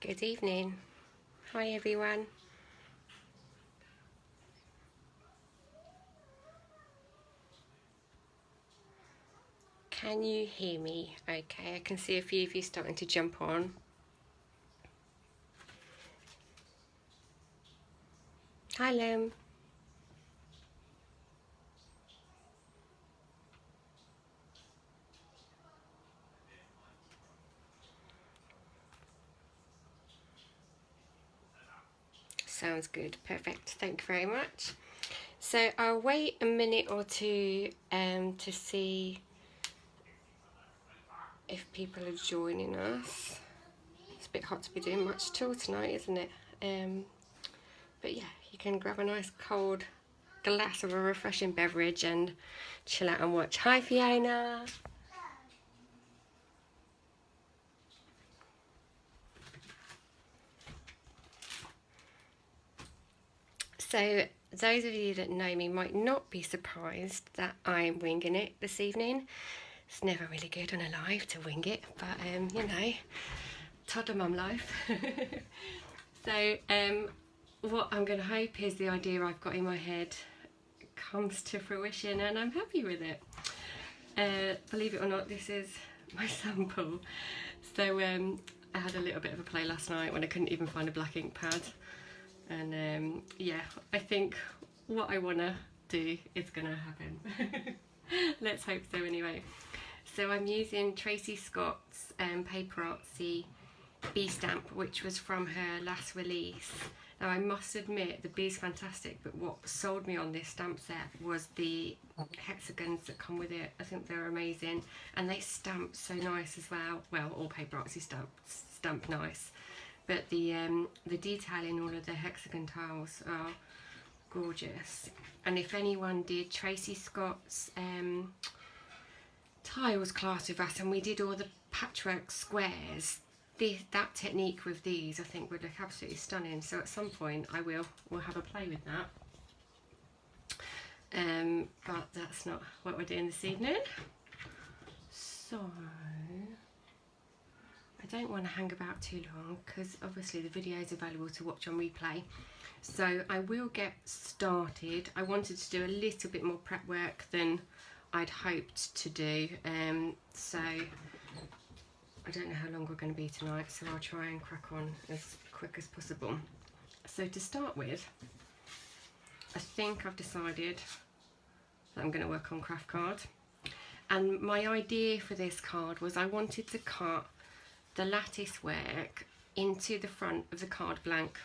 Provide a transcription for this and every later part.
Good evening. Hi everyone. Can you hear me okay? I can see a few of you starting to jump on. Hi Lim. Sounds good. Perfect. Thank you very much. So I'll wait a minute or two to see if people are joining us. It's a bit hot to be doing much at all tonight, isn't it? But yeah, you can grab a nice cold glass of a refreshing beverage and chill out and watch. Hi Fiona. So those of you that know me might not be surprised that I'm winging it this evening. It's never really good on a live to wing it, but you know, toddler mum life. So what I'm going to hope is the idea I've got in my head comes to fruition and I'm happy with it. Believe it or not, this is my sample. So I had a little bit of a play last night when I couldn't even find a black ink pad. And yeah, I think what I want to do is going to happen. Let's hope so anyway. So I'm using Tracy Scott's PaperArtsy bee stamp, which was from her last release. Now I must admit the bee's fantastic, but what sold me on this stamp set was the hexagons that come with it. I think they're amazing, and they stamp so nice as well. Well, all PaperArtsy stamp nice. But the detail in all of the hexagon tiles are gorgeous. And if anyone did Tracy Scott's tiles class with us and we did all the patchwork squares, that technique with these I think would look absolutely stunning. So at some point we'll have a play with that. But that's not what we're doing this evening. So I don't want to hang about too long because obviously the video is available to watch on replay. So I will get started. I wanted to do a little bit more prep work than I'd hoped to do. So I don't know how long we're going to be tonight, so I'll try and crack on as quick as possible. So to start with, I think I've decided that I'm going to work on craft card. And my idea for this card was I wanted to cut the lattice work into the front of the card blank,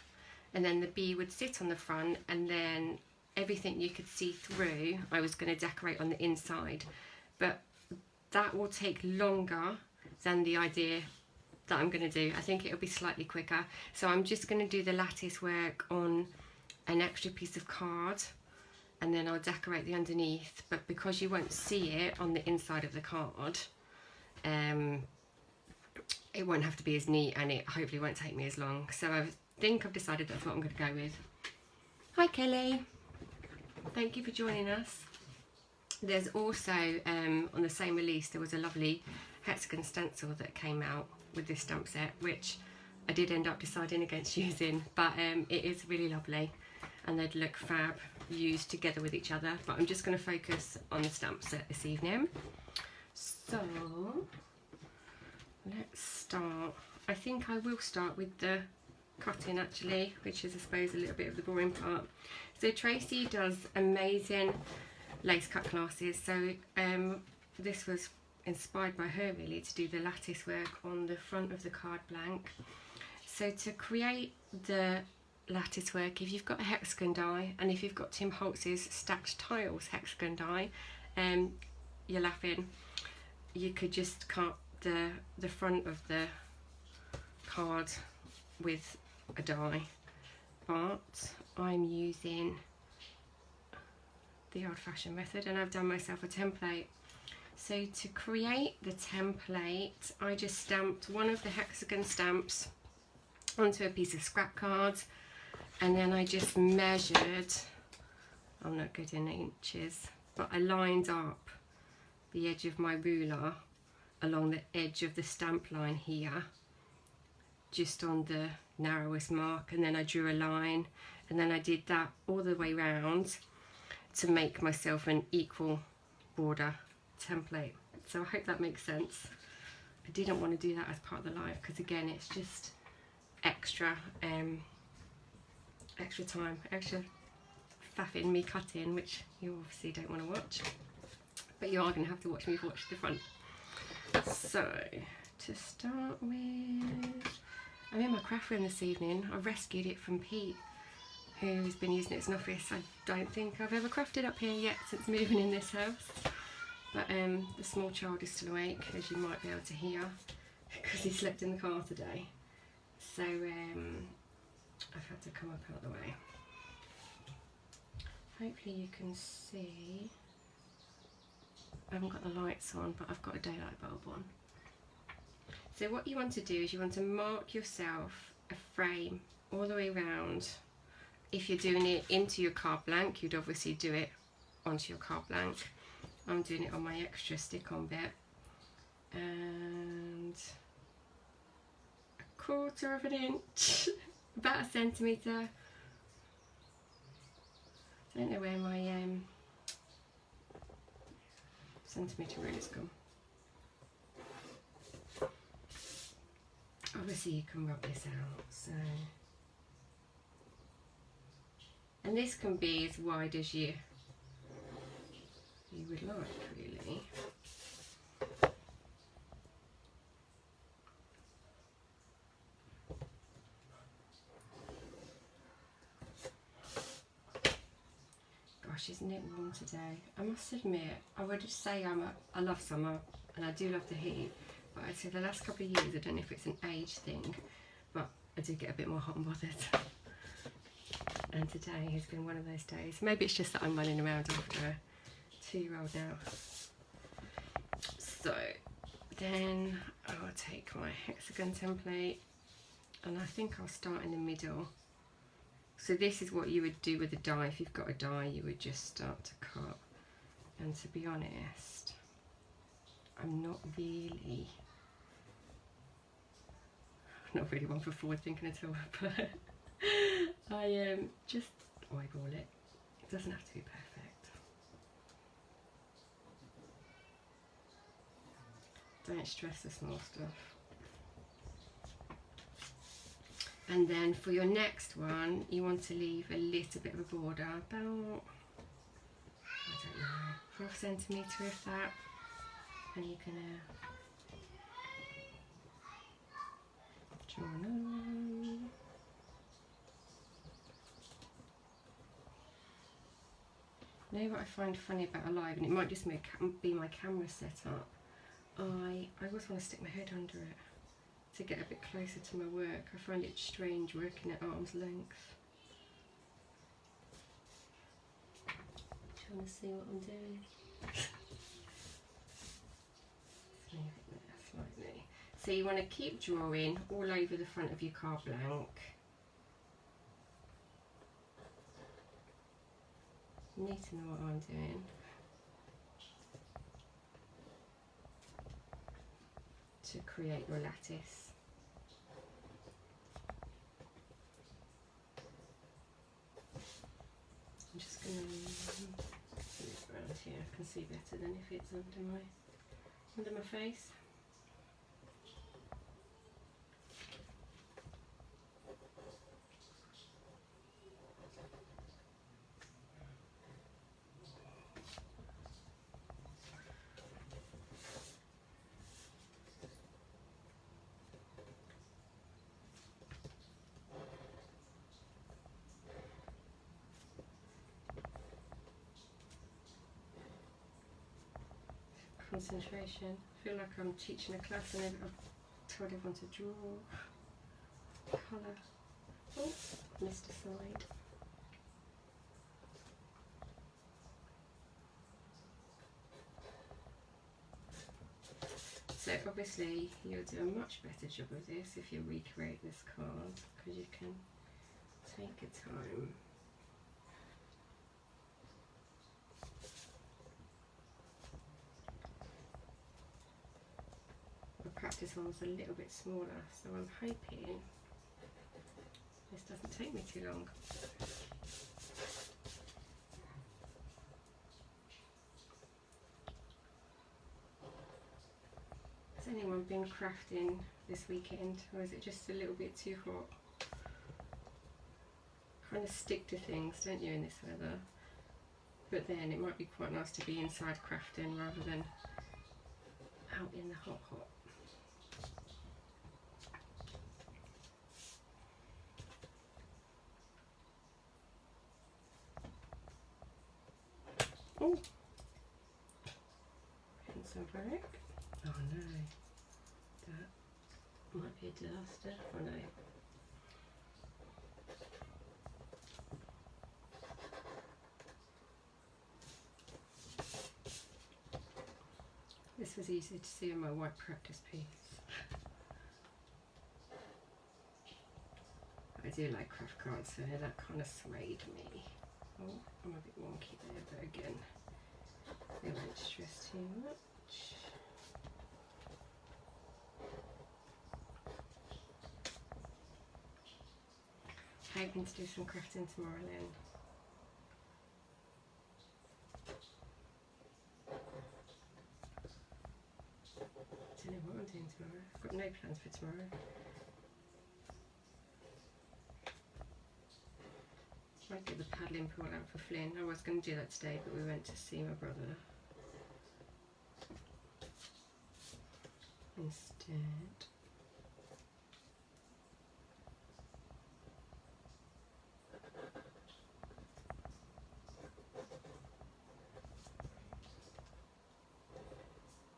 and then the bee would sit on the front, and then everything you could see through I was going to decorate on the inside. But that will take longer than the idea that I'm going to do. I think it'll be slightly quicker, so I'm just going to do the lattice work on an extra piece of card and then I'll decorate the underneath. But because you won't see it on the inside of the card, it won't have to be as neat, and it hopefully won't take me as long. So I think I've decided that's what I'm going to go with. Hi Kelly, thank you for joining us. There's also on the same release there was a lovely hexagon stencil that came out with this stamp set, which I did end up deciding against using, but it is really lovely and they'd look fab used together with each other. But I'm just going to focus on the stamp set this evening. So let's start. I think I will start with the cutting actually, which is I suppose a little bit of the boring part. So Tracy does amazing lace cut classes, so this was inspired by her really to do the lattice work on the front of the card blank. So to create the lattice work, if you've got a hexagon die, and if you've got Tim Holtz's Stacked Tiles hexagon die, you're laughing, you could just cut the front of the card with a die, but I'm using the old-fashioned method and I've done myself a template. So to create the template, I just stamped one of the hexagon stamps onto a piece of scrap card, and then I just measured, I'm not good in inches, but I lined up the edge of my ruler along the edge of the stamp line here, just on the narrowest mark, and then I drew a line, and then I did that all the way round to make myself an equal border template. So I hope that makes sense. I didn't want to do that as part of the live because again it's just extra extra time, extra faffing me cutting, which you obviously don't want to watch, but you are going to have to watch me watch the front. So to start with, I'm in my craft room this evening. I rescued it from Pete, who's been using it as an office. I don't think I've ever crafted up here yet since moving in this house, but the small child is still awake, as you might be able to hear, because he slept in the car today. So I've had to come up out of the way. Hopefully you can see. I haven't got the lights on, but I've got a daylight bulb on. So what you want to do is you want to mark yourself a frame all the way around. If you're doing it into your card blank, you'd obviously do it onto your card blank. I'm doing it on my extra stick-on bit. And 1/4 inch, about 1 centimetre. I don't know where my centimetre ruler's gone. Obviously you can rub this out, so, and this can be as wide as you would like, really. Gosh, isn't it warm today? I must admit, I would say I love summer and I do love the heat, but I'd say the last couple of years, I don't know if it's an age thing, but I do get a bit more hot and bothered. And today has been one of those days. Maybe it's just that I'm running around after a 2-year-old now. So then I'll take my hexagon template, and I think I'll start in the middle. So this is what you would do with a die. If you've got a die, you would just start to cut. And to be honest, I'm not really one for forward thinking at all, but I just eyeball it. It doesn't have to be perfect. Don't stress the small stuff. And then for your next one, you want to leave a little bit of a border, about, I don't know, 1/2 centimetre if that, and you can draw another one. You know what I find funny about a live, and it might just be my camera setup, I always want to stick my head under it to get a bit closer to my work. I find it strange working at arm's length. Trying to see what I'm doing. Let's move it there slightly. So you want to keep drawing all over the front of your card blank. You need to know what I'm doing. To create your lattice. I'm just going to move it around here. I can see better than if it's under my face. Concentration. I feel like I'm teaching a class and I've told everyone to draw. Colour. Oh, missed a side. So obviously you'll do a much better job of this if you recreate this card, because you can take your time. this one was a little bit smaller, so I'm hoping this doesn't take me too long. Has anyone been crafting this weekend, or is it just a little bit too hot? Kind of stick to things, don't you, in this weather? But then it might be quite nice to be inside crafting rather than out in the hot. Oh, pencil break. Oh no, that might be a disaster. Oh no. This was easy to see on my white practice piece. I do like craft cards, so that kind of swayed me. Oh, I'm a bit wonky there, but again, they won't stress too much. Hoping to do some crafting tomorrow then. I don't know what I'm doing tomorrow. I've got no plans for tomorrow. Might get the paddling pool out for Flynn. I was going to do that today, but we went to see my brother instead.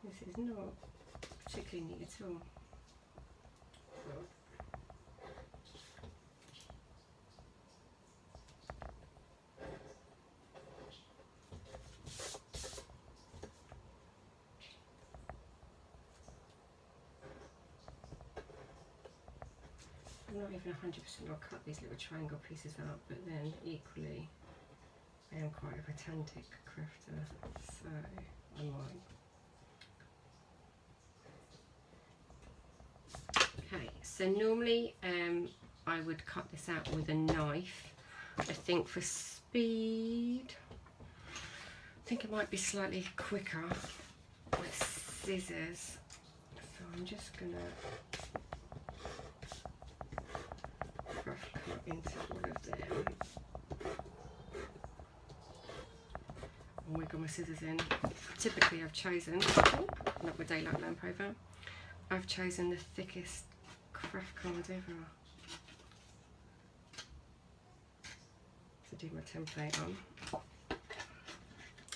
This is not particularly neat at all. I'm not even 100% I'll cut these little triangle pieces out, but then equally I am quite a pedantic crafter, so I might. Okay, so normally I would cut this out with a knife. I think for speed, I think it might be slightly quicker with scissors. So I'm just gonna rough cut into all of them. And wiggle my scissors in. Typically I've chosen, not with daylight lamp over, I've chosen the thickest craft card ever to do my template on.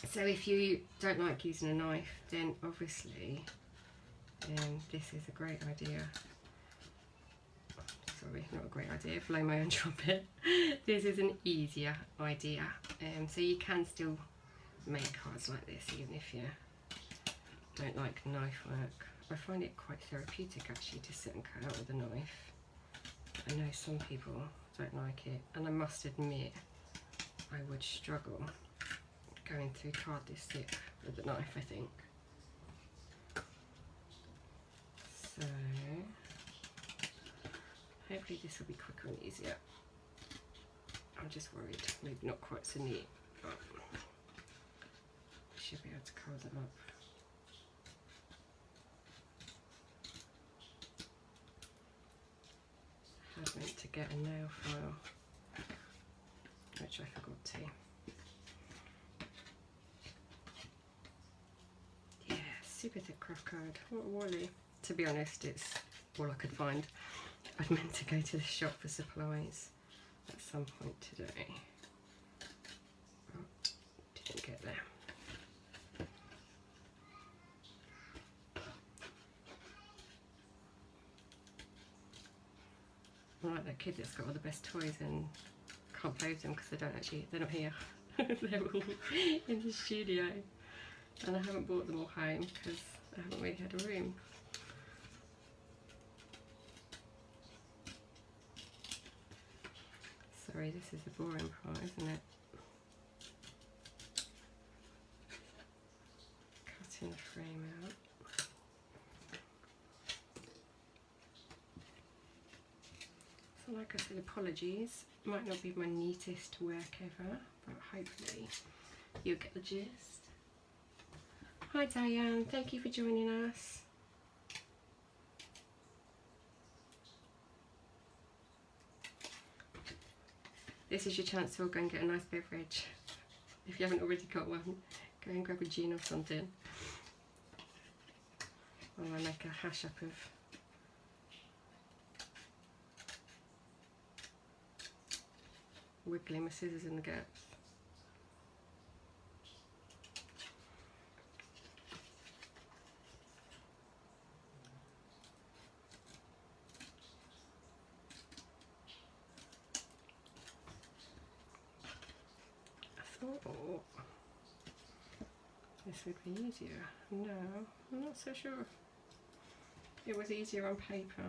So if you don't like using a knife, then obviously this is a great idea. Sorry, not a great idea, blow my own trumpet. This is an easier idea. So you can still make cards like this even if you don't like knife work. I find it quite therapeutic actually to sit and cut out with a knife. I know some people don't like it, and I must admit I would struggle going through card this thick with a knife, I think. So hopefully this will be quicker and easier. I'm just worried, maybe not quite so neat, but I should be able to curl them up. I meant to get a nail file, which I forgot to. Yeah, super thick craft card. What a wally. To be honest, it's all I could find. I meant to go to the shop for supplies at some point today, but didn't get there. I'm like that kid that's got all the best toys and can't play with them because they're not here. They're all in the studio, and I haven't brought them all home because I haven't really had a room. Sorry, this is the boring part, isn't it? Cutting the frame out. So like I said, apologies, might not be my neatest work ever, but hopefully you'll get the gist. Hi Diane, thank you for joining us. This is your chance to go and get a nice beverage. If you haven't already got one, go and grab a gin or something. While I make a hash up of wiggling my scissors in the gaps. I thought this would be easier. No, I'm not so sure. It was easier on paper.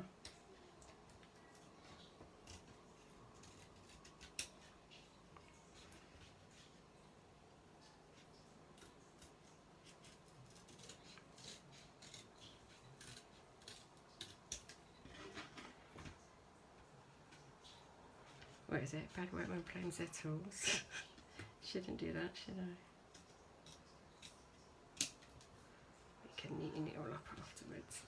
What is it? Bad work when playing with their tools. Shouldn't do that, should I? We can neaten it all up afterwards.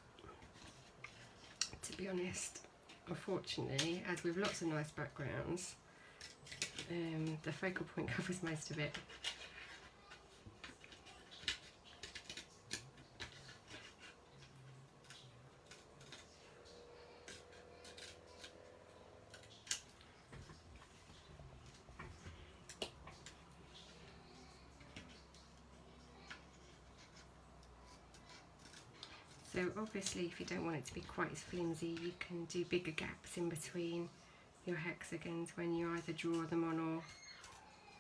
To be honest, unfortunately, as with lots of nice backgrounds, the focal point covers most of it. So obviously if you don't want it to be quite as flimsy, you can do bigger gaps in between your hexagons when you either draw them on or,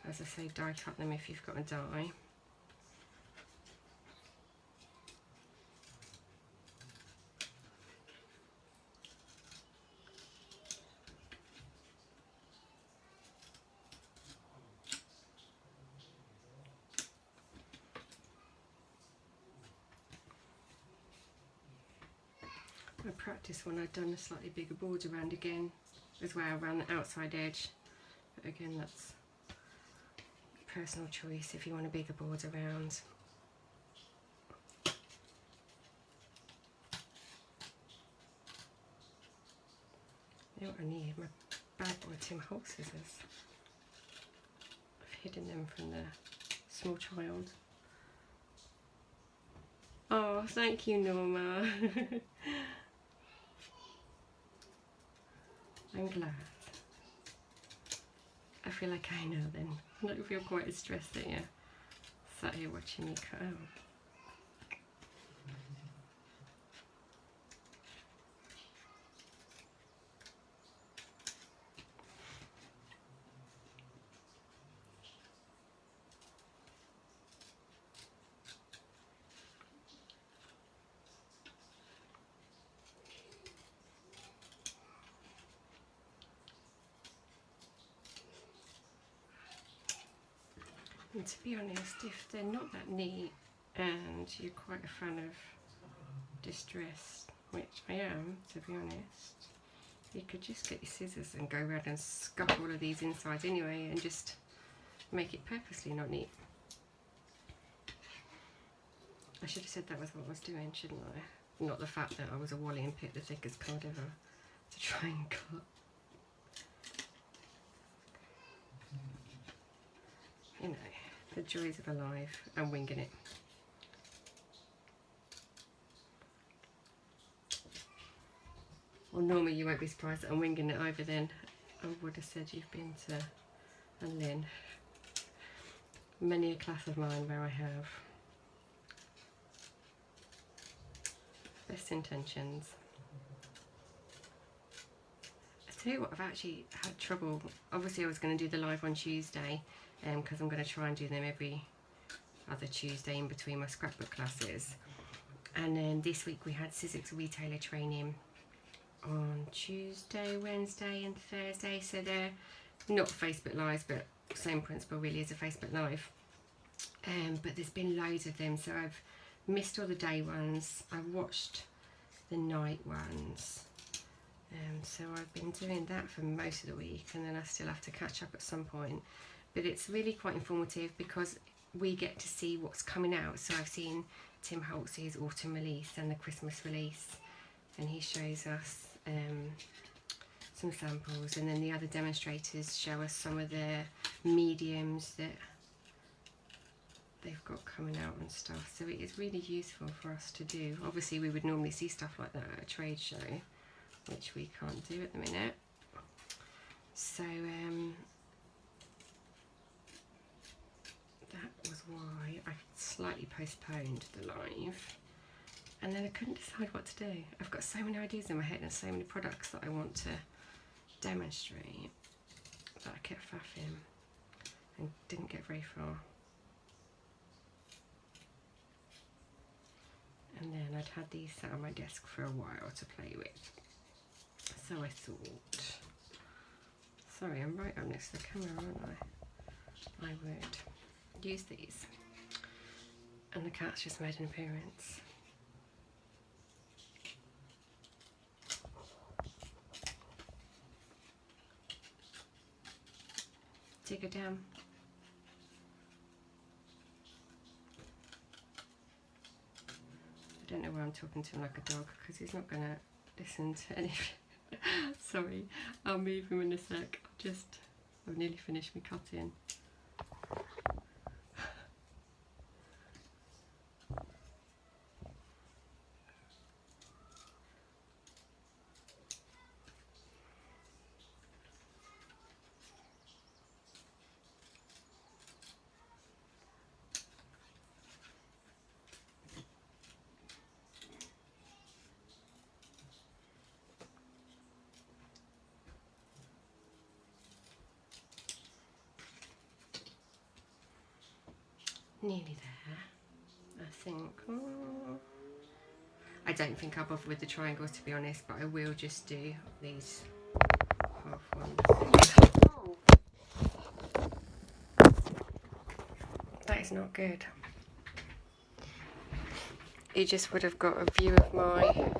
as I say, die cut them if you've got a die. I practiced when I'd done a slightly bigger border around again as well, around the outside edge, but again that's personal choice if you want a bigger border around. You know what I need? My bad boy Tim Holt scissors. I've hidden them from the small child. Oh, thank you, Norma. I'm glad. I feel like I know then. I don't feel quite as stressed that you're sat here watching me cut out. And to be honest, if they're not that neat and you're quite a fan of distress, which I am, to be honest, you could just get your scissors and go around and scuff all of these insides anyway and just make it purposely not neat. I should have said that was what I was doing, shouldn't I? Not the fact that I was a Wally and picked the thickest card ever to try and cut. You know, the joys of a life and winging it. Well, normally you won't be surprised that I'm winging it over then. I would have said you've been to a Lynn. Many a class of mine where I have. Best intentions. I tell you what, I've actually had trouble. Obviously I was going to do the live on Tuesday because I'm going to try and do them every other Tuesday in between my scrapbook classes. And then this week we had Sizzix retailer training on Tuesday, Wednesday and Thursday, so they're not Facebook Lives but same principle really as a Facebook Live, but there's been loads of them, so I've missed all the day ones. I watched the night ones, So I've been doing that for most of the week, and then I still have to catch up at some point. But it's really quite informative because we get to see what's coming out. So I've seen Tim Holtz's autumn release and the Christmas release, and he shows us some samples, and then the other demonstrators show us some of the mediums that they've got coming out and stuff. So it is really useful for us to do. Obviously we would normally see stuff like that at a trade show, which we can't do at the minute. So that was why I slightly postponed the live, and then I couldn't decide what to do. I've got so many ideas in my head and so many products that I want to demonstrate that I kept faffing and didn't get very far. And then I'd had these sat on my desk for a while to play with. So I thought, sorry, I'm right up next to the camera, aren't I? I would use these. And the cat's just made an appearance. Dig her down. I don't know why I'm talking to him like a dog, because he's not going to listen to anything. Sorry, I'll move him in a sec. I've nearly finished my cutting. Nearly there, I think. Oh. I don't think I'll bother with the triangles, to be honest, but I will just do these half ones. That is not good. You just would have got a view of my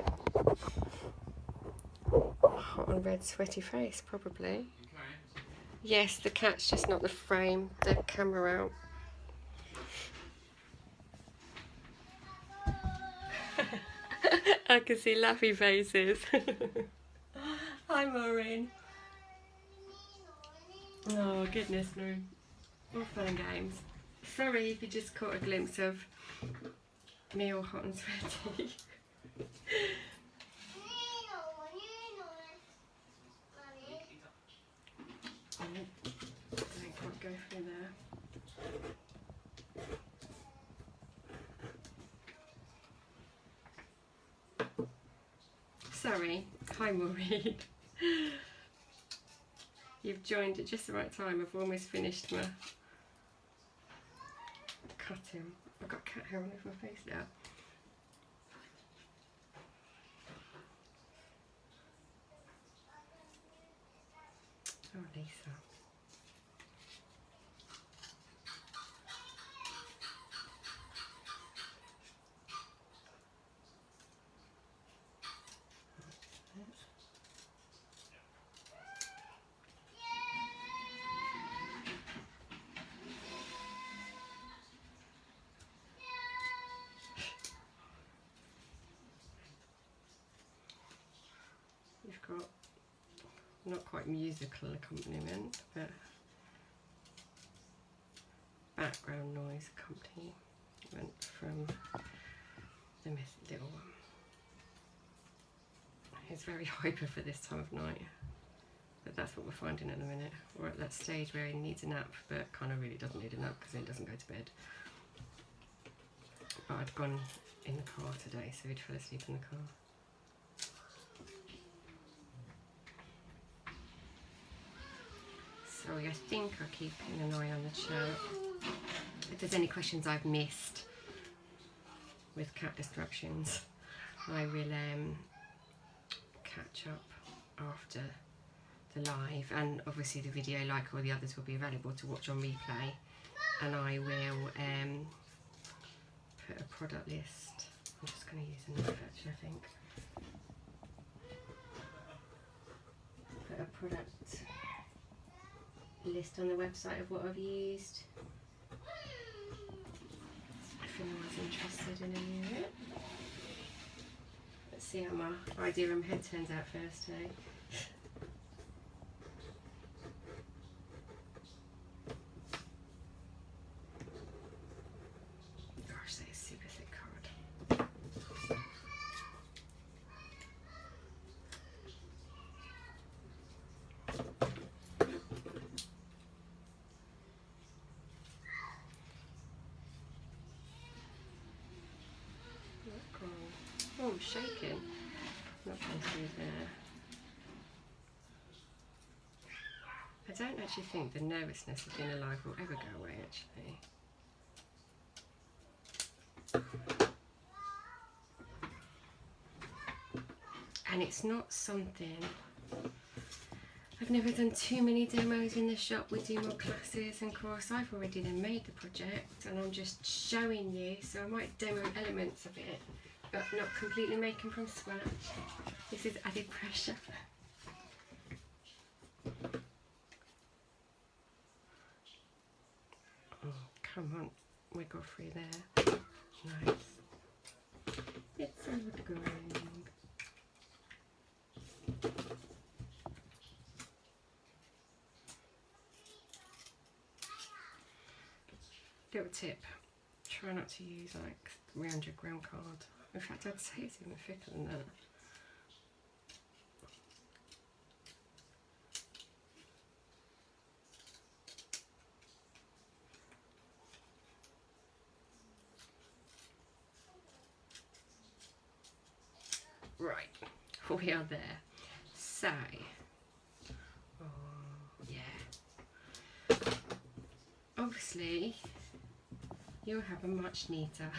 hot and red sweaty face, probably. Yes, the cat's just not the frame, the camera out. I can see laughy faces. Hi Maureen. Oh goodness no. All fun and games. Sorry if you just caught a glimpse of me all hot and sweaty. I can't go through there. Sorry. Hi Maureen. You've joined at just the right time. I've almost finished my cutting. I've got cat hair all over my face now. Oh, Lisa. You've got not quite musical accompaniment, but background noise accompaniment from the little one. He's very hyper for this time of night, but that's what we're finding at the minute. We're at that stage where he needs a nap, but kind of really doesn't need a nap because he doesn't go to bed. But I'd gone in the car today, so he'd fell asleep in the car. Sorry, I think I'll keep an eye on the chat. If there's any questions I've missed with cat disruptions, I will catch up after the live, and obviously the video, like all the others, will be available to watch on replay, and I will put a product list. I'm just going to use a knife actually, I think. a product list on the website of what I've used. If anyone's interested in any of it. Let's see how my idea room head turns out first, eh? Gosh, that is super thick card. Oh, I'm shaking. Not going through there. I don't actually think the nervousness of being alive will ever go away, actually. And it's not something... I've never done too many demos in the shop. We do more classes, and of course I've already then made the project and I'm just showing you, so I might demo elements of it, but not completely making from scratch. This is added pressure. Oh, come on, wiggle through there. Nice. It's a wood going. Little tip, try not to use like 300 gram card. In fact, I'd say it's even thicker than that. Right, we are there. So, oh yeah. Obviously, you'll have a much neater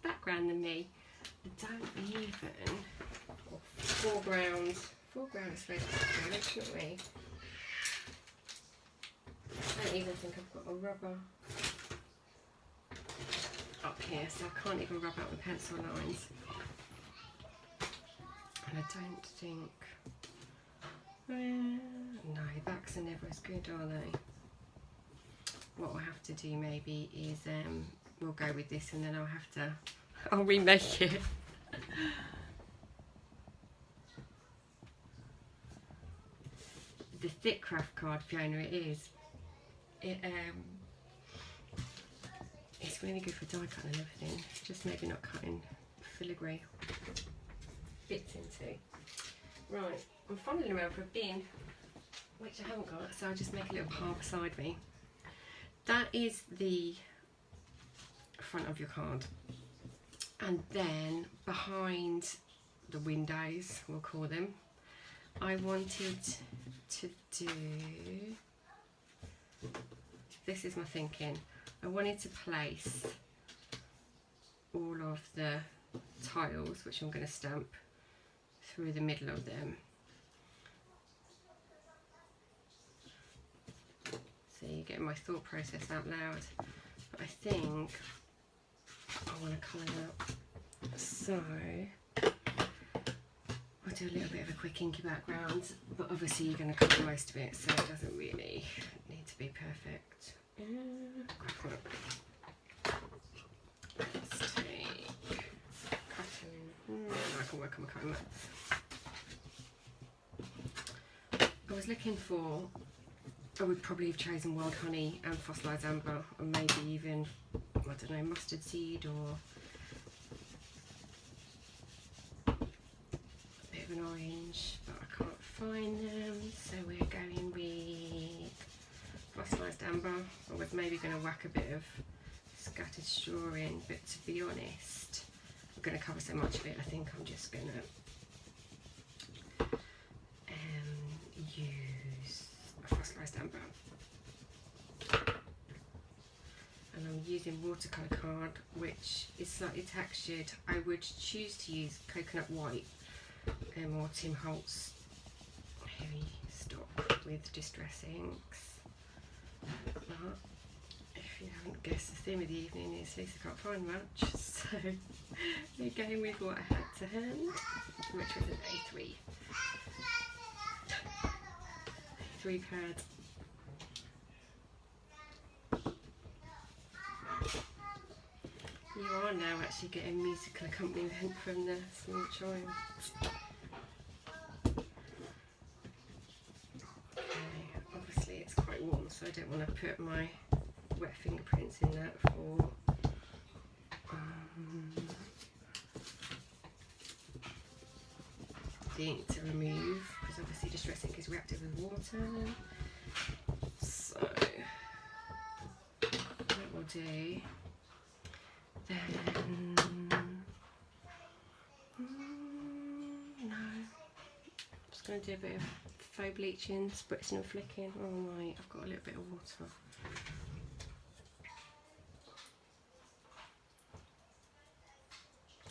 background than me. I don't even, foreground is supposed to be, shouldn't we? I don't even think I've got a rubber up here, so I can't even rub out the pencil lines. And I don't think, no, backs are never as good, are they? What we'll have to do maybe is we'll go with this, and then I'll remake it. The thick craft card, Fiona, it's really good for die cutting and everything, just maybe not cutting filigree bits into. Right, I'm fumbling around for a bin, which I haven't got, so I'll just make a little pile beside me. That is the front of your card, and then behind the windows, we'll call them, I wanted to do, this is my thinking, I wanted to place all of the tiles, which I'm going to stamp through the middle of them. So you're getting my thought process out loud. But I think I want to colour that. So I'll do a little bit of a quick inky background, but obviously you're going to cover most of it, so it doesn't really need to be perfect. Let's take cutting. I can work on my cutting mat. I was looking for, I would probably have chosen wild honey and fossilised amber, or maybe even, I don't know, mustard seed or a bit of an orange, but I can't find them, so we're going with fossilised amber. I was maybe going to whack a bit of scattered straw in, but to be honest, I'm going to cover so much of it, I think I'm just going to use a fossilised amber. And I'm using watercolour card, which is slightly textured. I would choose to use coconut white or Tim Holtz heavy stock with distress inks. But if you haven't guessed, the theme of the evening is Lisa can't find much, so we're going with what I had to hand, which was an A3. 3 pads. You are now actually getting musical accompaniment from the small chimes. Okay, obviously it's quite warm, so I don't want to put my wet fingerprints in that for the ink to remove, because obviously distress ink is reactive with water. So what we'll do then, no, I'm just going to do a bit of faux bleaching, spritzing and flicking. Oh my, I've got a little bit of water.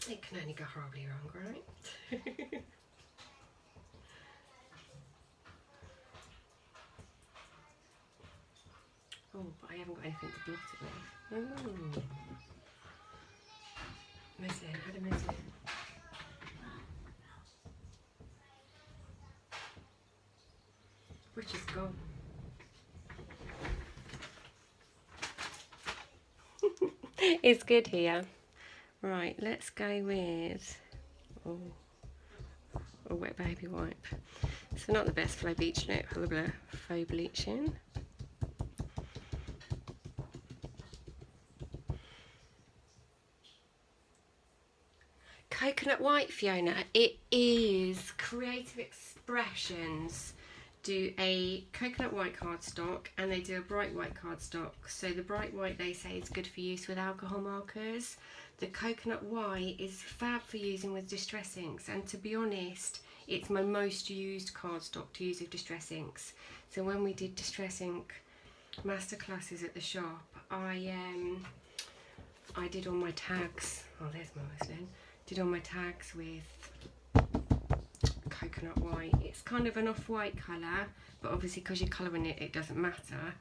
It can only go horribly wrong, right? Oh, but I haven't got anything to blot it with. Ooh. Muslin, had a muslin. Which is gone. It's good here. Right, let's go with a wet baby wipe. So not the best faux bleaching, faux bleaching. Coconut white, Fiona. It is Creative Expressions. Do a coconut white cardstock and they do a bright white cardstock. So the bright white they say is good for use with alcohol markers. The coconut white is fab for using with distress inks, and to be honest, it's my most used cardstock to use with distress inks. So when we did distress ink masterclasses at the shop, I did all my tags. Oh, there's my muslin. Did all my tags with coconut white. It's kind of an off-white colour, but obviously because you're colouring it, it doesn't matter.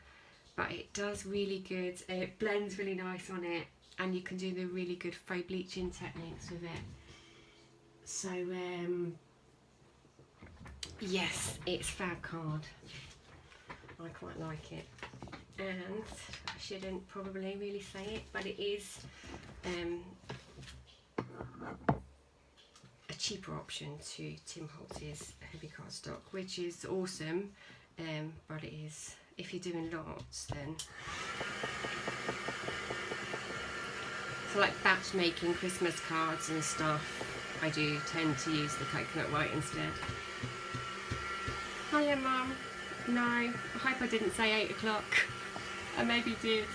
But it does really good. It blends really nice on it, and you can do the really good faux bleaching techniques with it. So yes, it's fab card. I quite like it, and I shouldn't probably really say it, but it is a cheaper option to Tim Holtz's heavy cardstock, which is awesome, but it is, if you're doing lots, then so like batch making Christmas cards and stuff, I do tend to use the coconut white instead. Hiya Mum. No, I hope I didn't say 8 o'clock. I maybe did.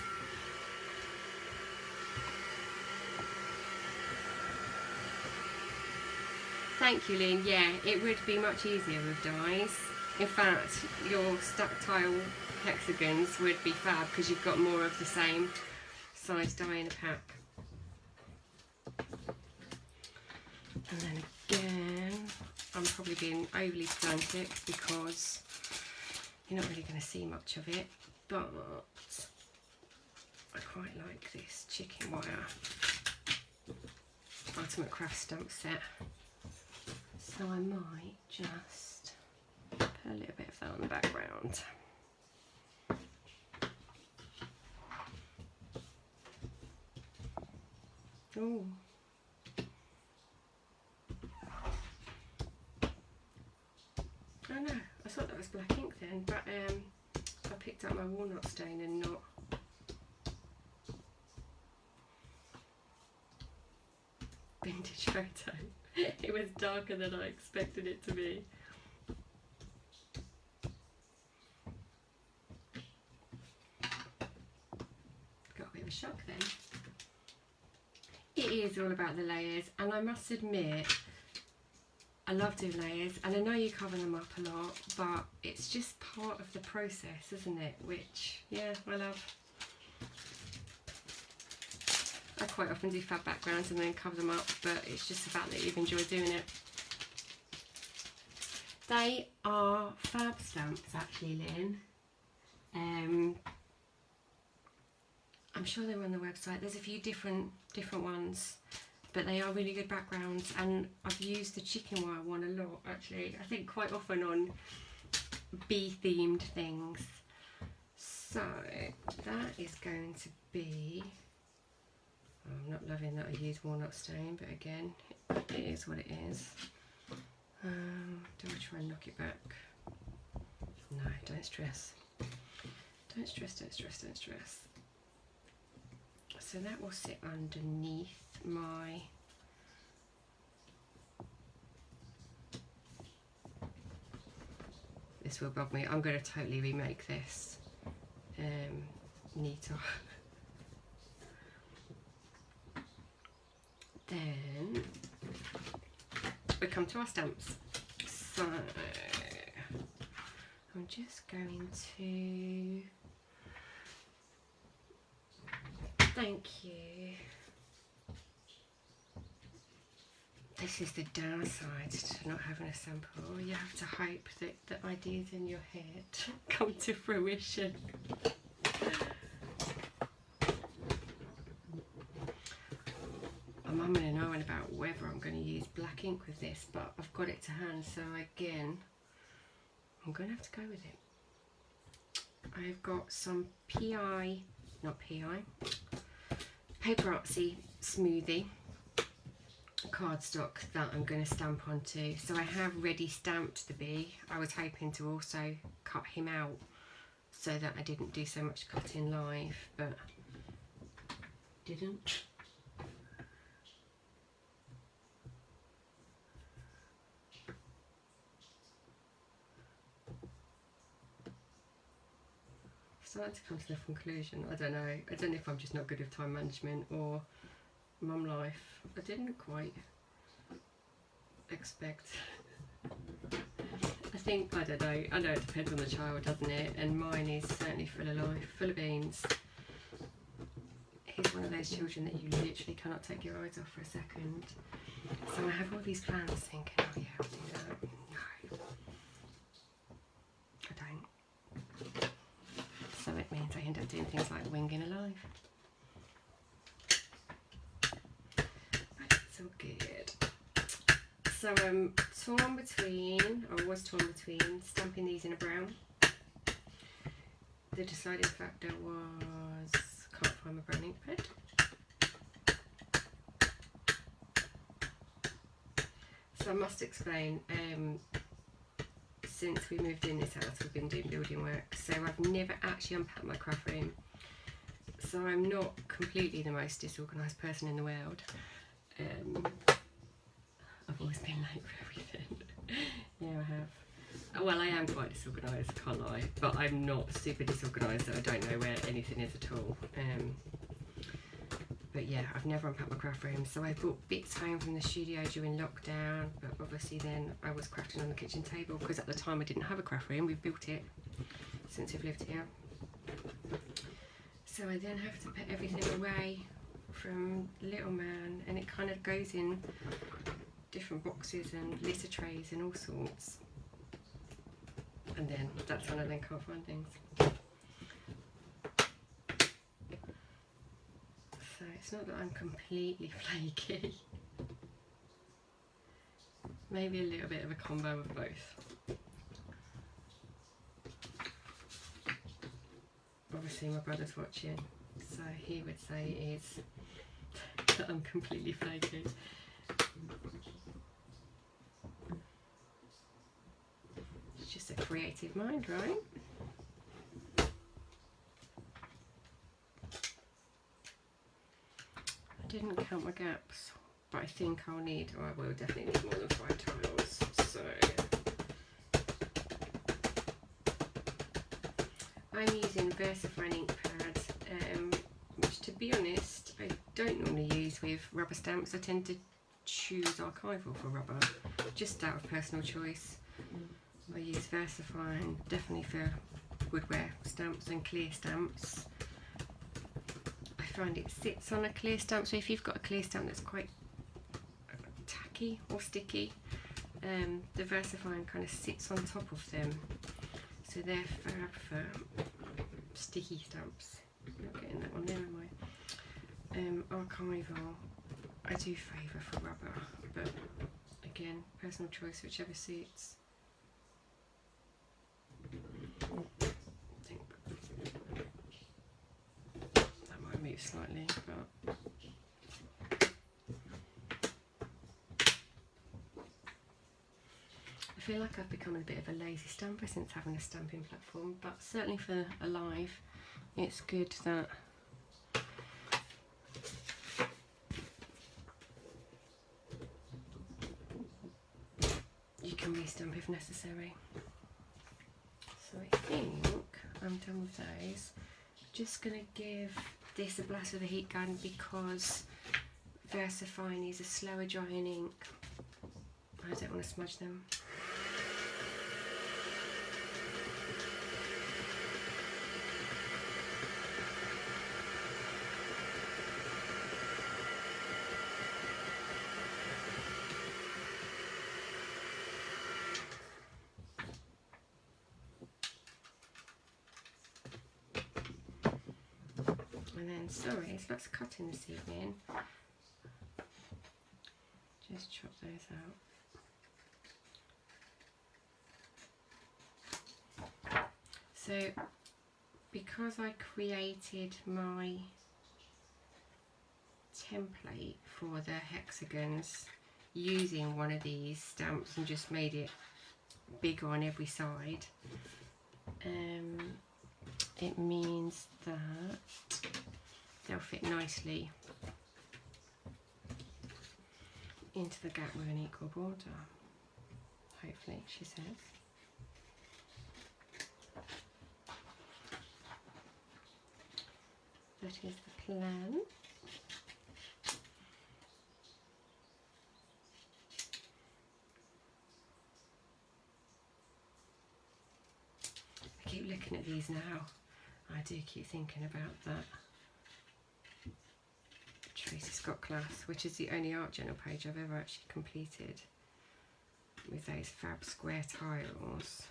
Thank you, Lynn. Yeah, it would be much easier with dies. In fact, your stack tile hexagons would be fab because you've got more of the same size die in a pack. And then again, I'm probably being overly pedantic because you're not really going to see much of it, but I quite like this chicken wire Ultimate Craft stamp set. So I might just put a little bit of that on the background. Oh. Oh no, I thought that was black ink then, but I picked up my walnut stain and not. Vintage photo. It was darker than I expected it to be. Got a bit of a shock then. It is all about the layers, and I must admit, I love doing layers, and I know you cover them up a lot, but it's just part of the process, isn't it? Which, yeah, I love. I quite often do fab backgrounds and then cover them up, but it's just the fact that you've enjoyed doing it. They are fab stamps, actually, Lynn. I'm sure they're on the website. There's a few different ones, but they are really good backgrounds, and I've used the chicken wire one a lot, actually. I think quite often on bee themed things. So that is going to be, I'm not loving that I use walnut stain, but again, it is what it is. Do I try and knock it back? No, don't stress. Don't stress, don't stress, don't stress. So that will sit underneath my this will bug me. I'm going to totally remake this neater. Then we come to our stamps. So I'm just going to, thank you. This is the downside to not having a sample. You have to hope that the ideas in your head come to fruition. I'm umming and ahhing about whether I'm going to use black ink with this, but I've got it to hand, so again, I'm going to have to go with it. I've got some PaperArtsy smoothie cardstock that I'm going to stamp onto. So I have ready stamped the bee. I was hoping to also cut him out so that I didn't do so much cutting live, but didn't. Starting to come to the conclusion, I don't know if I'm just not good with time management or mum life. I didn't quite expect. I think, I don't know, I know it depends on the child, doesn't it? And mine is certainly full of life, full of beans. He's one of those children that you literally cannot take your eyes off for a second. So I have all these plans thinking, oh yeah, I'll do that. No, I don't. So it means I end up doing things like winging a live. It's all good. So I'm torn between, or was torn between, stamping these in a brown. The deciding factor was, can't find my brown ink pad. So I must explain, since we moved in this house we've been doing building work, so I've never actually unpacked my craft room. So I'm not completely the most disorganised person in the world. I've always been late for everything. Yeah, I have. Well, I am quite disorganised, can't lie, but I'm not super disorganised that I don't know where anything is at all. But yeah, I've never unpacked my craft room, so I brought bits home from the studio during lockdown, but obviously then I was crafting on the kitchen table because at the time I didn't have a craft room. We've built it since we've lived here. So I then have to put everything away from little man, and it kind of goes in different boxes and litter trays and all sorts. And then that's when I then can't find things. So it's not that I'm completely flaky. Maybe a little bit of a combo of both. Obviously my brother's watching, so he would say it is that I'm completely flaky. It's just a creative mind, right? I didn't count my gaps, but I think I'll need, or I will definitely need more than 5 tiles, so I'm using VersaFine ink pads, which to be honest I don't normally use with rubber stamps. I tend to choose archival for rubber, just out of personal choice. I use VersaFine definitely for woodware stamps and clear stamps. I find it sits on a clear stamp, so if you've got a clear stamp that's quite tacky or sticky, the VersaFine kind of sits on top of them, so they're fab for sticky stamps. I'm not getting that one there, am I? Archival I do favour for rubber, but again, personal choice, whichever suits. move slightly, but I feel like I've become a bit of a lazy stamper since having a stamping platform, but certainly for a live, it's good that you can re-stamp if necessary. So I think I'm done with those. Just going to give this a blast with a heat gun because VersaFine is a slower drying ink. I don't want to smudge them. And then, sorry, there's lots of cutting this evening. Just chop those out. So, because I created my template for the hexagons using one of these stamps and just made it bigger on every side, it means that they'll fit nicely into the gap with an equal border, hopefully, she says. That is the plan. I keep looking at these now. I do keep thinking about that Tracy Scott class, which is the only art journal page I've ever actually completed with those fab square tiles.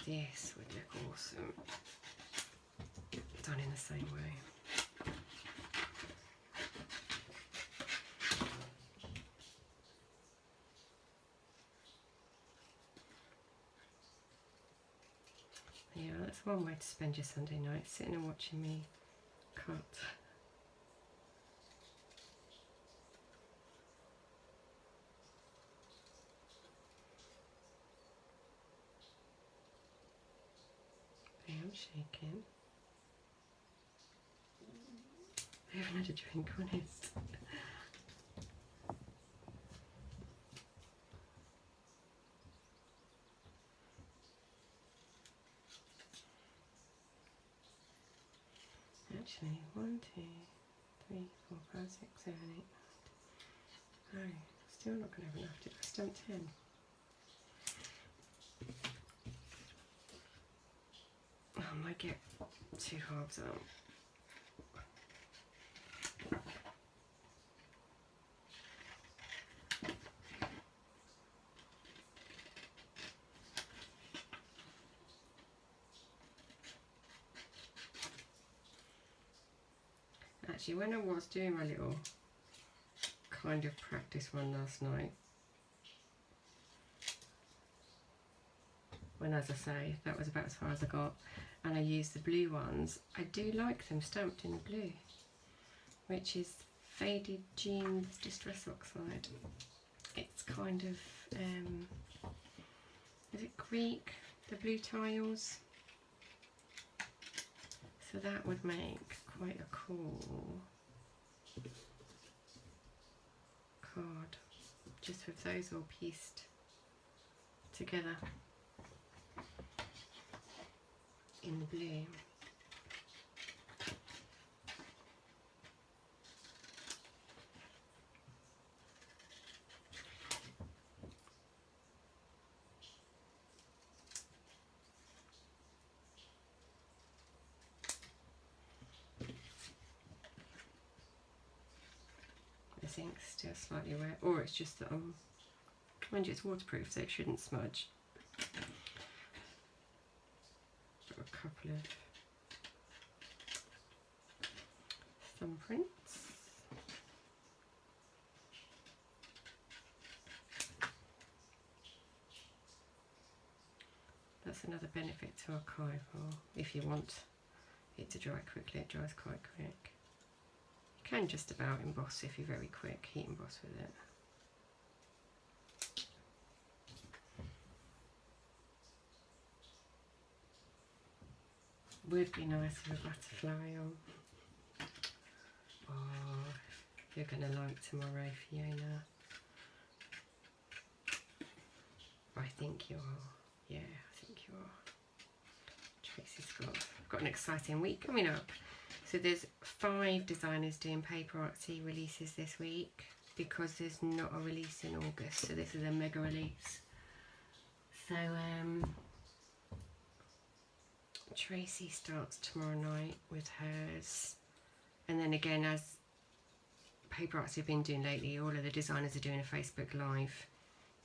This would look awesome done in the same way. Yeah, that's one way to spend your Sunday night, sitting and watching me cut. I am shaking. I haven't had a drink, honest. Actually, 1, 2, 3, 4, 5, 6, 7, 8, 9. No, still not going to have enough. Did I stamp 10? I might get 2 halves out. Actually, when I was doing my little kind of practice one last night, when, as I say, that was about as far as I got, and I used the blue ones, I do like them stamped in blue, which is Faded Jeans Distress Oxide. It's kind of, is it Greek, the blue tiles? So that would make quite a cool card, just with those all pieced together in the blue. This ink's still slightly wet, or it's just that mind you, it's waterproof, so it shouldn't smudge. Got a couple of thumbprints. That's another benefit to archival. If you want it to dry quickly, it dries quite quick. You can just about emboss if you're very quick, heat emboss with it. Would be nice with a butterfly on. Oh, you're going to like tomorrow, Fiona. I think you are. Yeah, I think you are. Tracy's got an exciting week coming up. So there's 5 designers doing PaperArtsy releases this week because there's not a release in August. So this is a mega release. So Tracy starts tomorrow night with hers, and then again, as PaperArtsy have been doing lately, all of the designers are doing a Facebook Live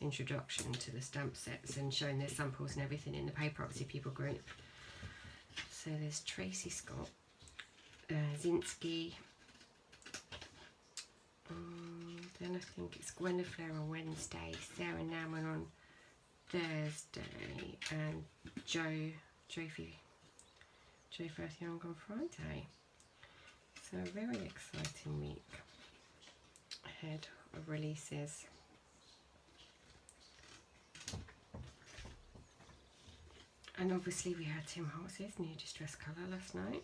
introduction to the stamp sets and showing their samples and everything in the PaperArtsy people group. So there's Tracy Scott, Zinsky, then I think it's Gwen Flair on Wednesday, Sarah Nauman on Thursday, and Joe Firth Young on Friday. So a very exciting week ahead of releases. And obviously we had Tim Holtz's new distress colour last night.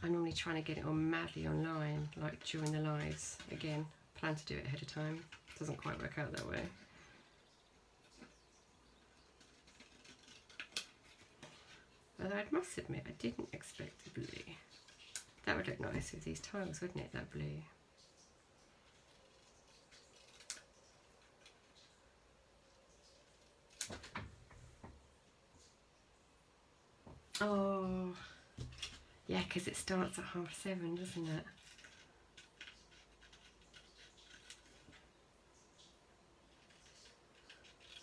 I'm normally trying to get it on madly online, like during the lives. Again, plan to do it ahead of time. Doesn't quite work out that way. Although I must admit, I didn't expect the blue. That would look nice with these tiles, wouldn't it, that blue? Oh, yeah, because it starts at 7:30, doesn't it?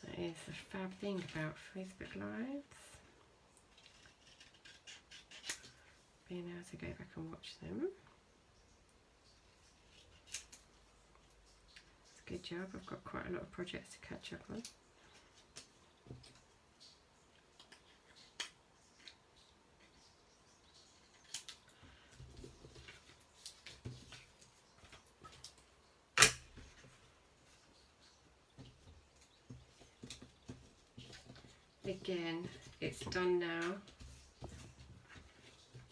That is the fab thing about Facebook Lives. Being able to go back and watch them. It's a good job. I've got quite a lot of projects to catch up on. Again, it's done now,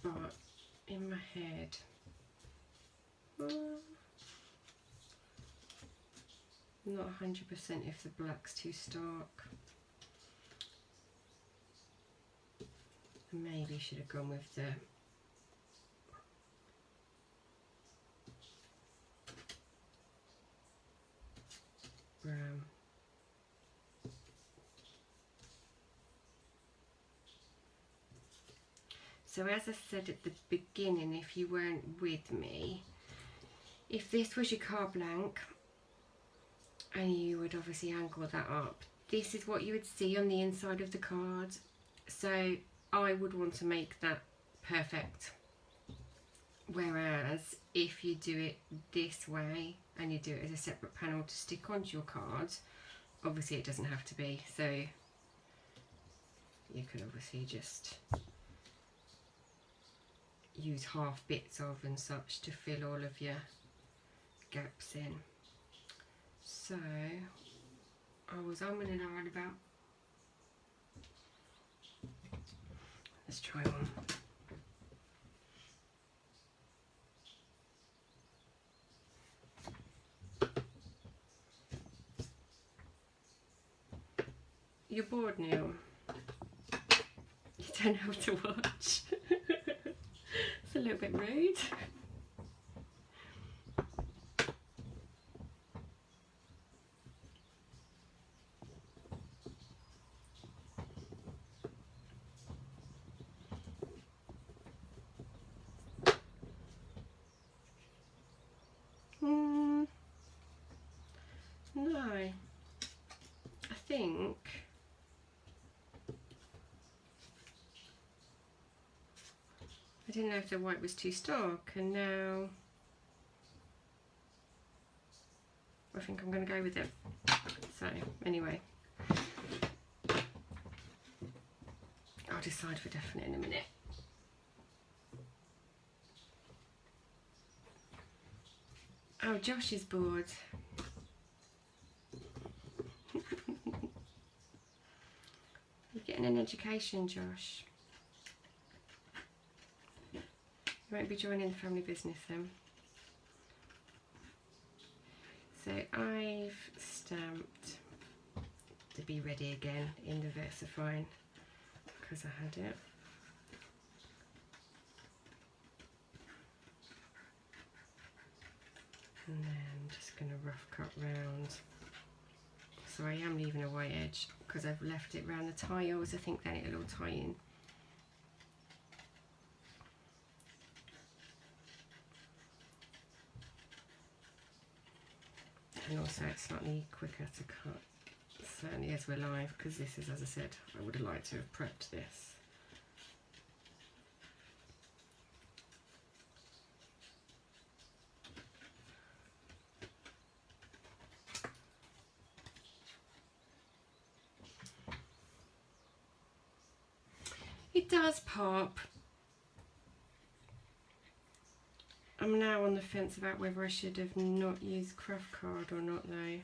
but in my head, not 100% if the black's too stark. Maybe should have gone with the brown. So as I said at the beginning, if you weren't with me, if this was your card blank, and you would obviously angle that up, this is what you would see on the inside of the card. So I would want to make that perfect. Whereas if you do it this way and you do it as a separate panel to stick onto your card, obviously it doesn't have to be. So you could obviously just use half bits of and such to fill all of your gaps in. So I was umming and ahhing about. Let's try one. You're bored, Neil. You don't have to watch. It's a little bit rude. No, I think I didn't know if the white was too stark, and now I think I'm going to go with it. So anyway, I'll decide for definite in a minute. Oh, Josh is bored. You're getting an education, Josh. You won't be joining the family business then. So I've stamped to be ready again in the VersaFine because I had it. And then just going to rough cut round. So I am leaving a white edge because I've left it round the tiles. I think then it'll all tie in. And also it's slightly quicker to cut, certainly as we're live, because this is, as I said, I would have liked to have prepped this. It does pop. I'm now on the fence about whether I should have not used craft card or not though,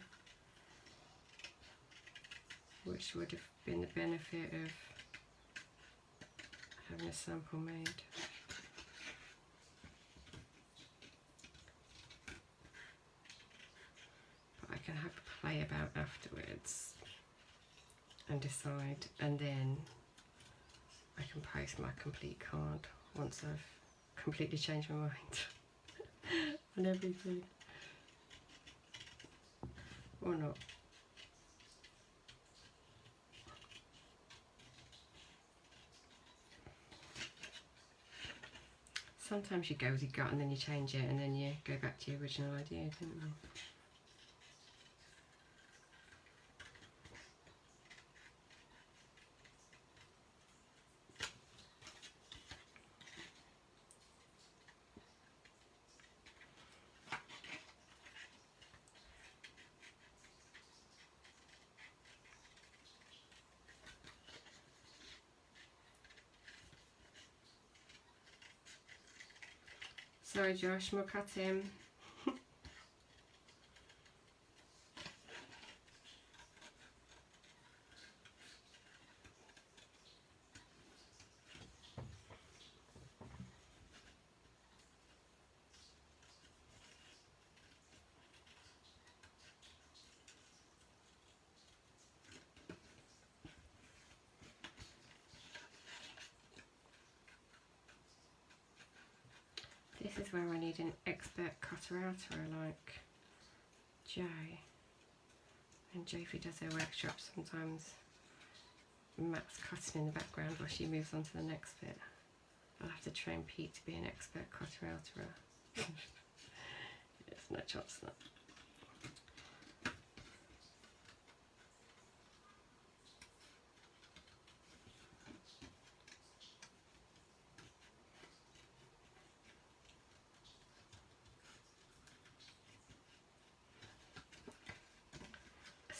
which would have been the benefit of having a sample made. But I can have a play about afterwards and decide, and then I can post my complete card once I've completely changed my mind on everything. Or not. Sometimes you go with your gut and then you change it and then you go back to your original idea, don't you? Sorry Josh, more cutting. This is where I need an expert cutter-outer like Jo. And Jofi does her workshops sometimes. Matt's cutting in the background while she moves on to the next bit. I'll have to train Pete to be an expert cutter-outer. There's no chance of that.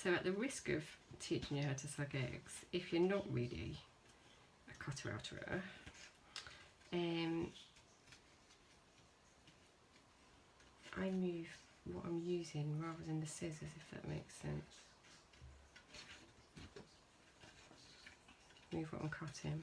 So at the risk of teaching you how to suck eggs, if you're not really a cutter-outerer, I move what I'm using rather than the scissors, if that makes sense. Move what I'm cutting.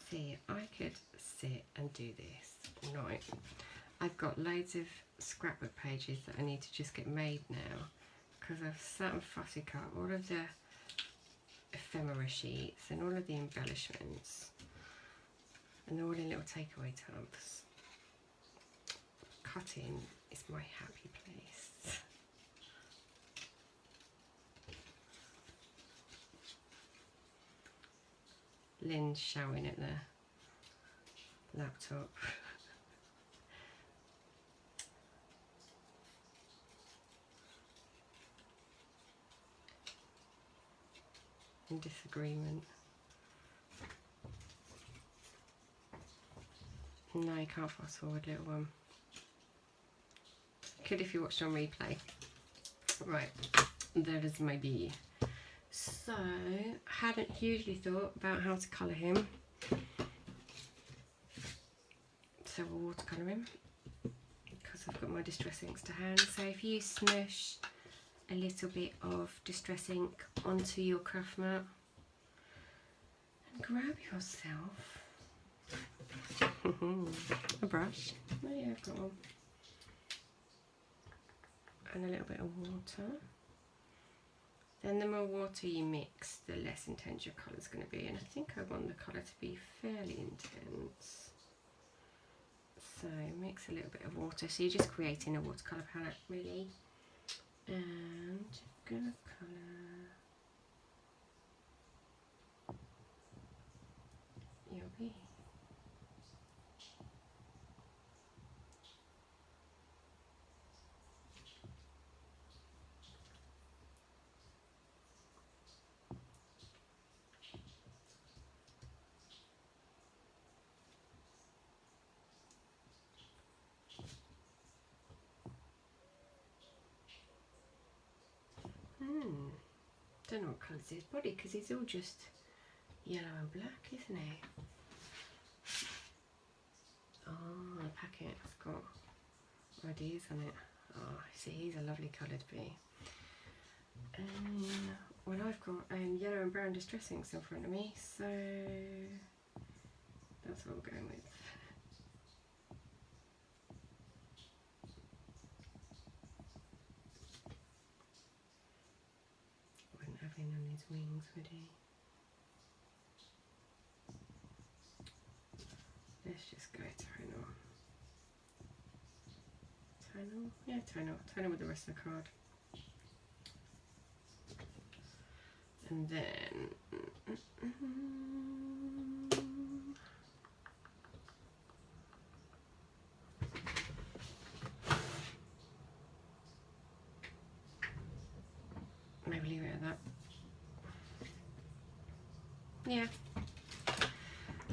See, I could sit and do this. Right, I've got loads of scrapbook pages that I need to just get made now because I've sat and fussy cut all of the ephemera sheets and all of the embellishments, and they're all in little takeaway tubs. Cutting is my happy place. Lynn's shouting at the laptop. in disagreement. No, you can't fast forward, little one. Could if you watched on replay. Right, there is my bee. So, hadn't hugely thought about how to colour him. So we'll watercolour him because I've got my distress inks to hand. So if you smush a little bit of distress ink onto your craft mat and grab yourself a brush. Oh yeah, I've got one. And a little bit of water. Then the more water you mix, the less intense your colour's going to be. And I think I want the colour to be fairly intense. So mix a little bit of water. So you're just creating a watercolour palette, really. And I'm going to colour your bee. Don't know what colour is his body because he's all just yellow and black, isn't he? Oh, the packet's got ideas on it. Oh, see, he's a lovely coloured bee. Well, I've got yellow and brown distress inks in front of me, so that's what we're going with. Wouldn't have him on his wings, would he? Let's just go tonal. Tonal? Yeah, tonal. Tonal with the rest of the card. And then maybe leave it at that. Yeah,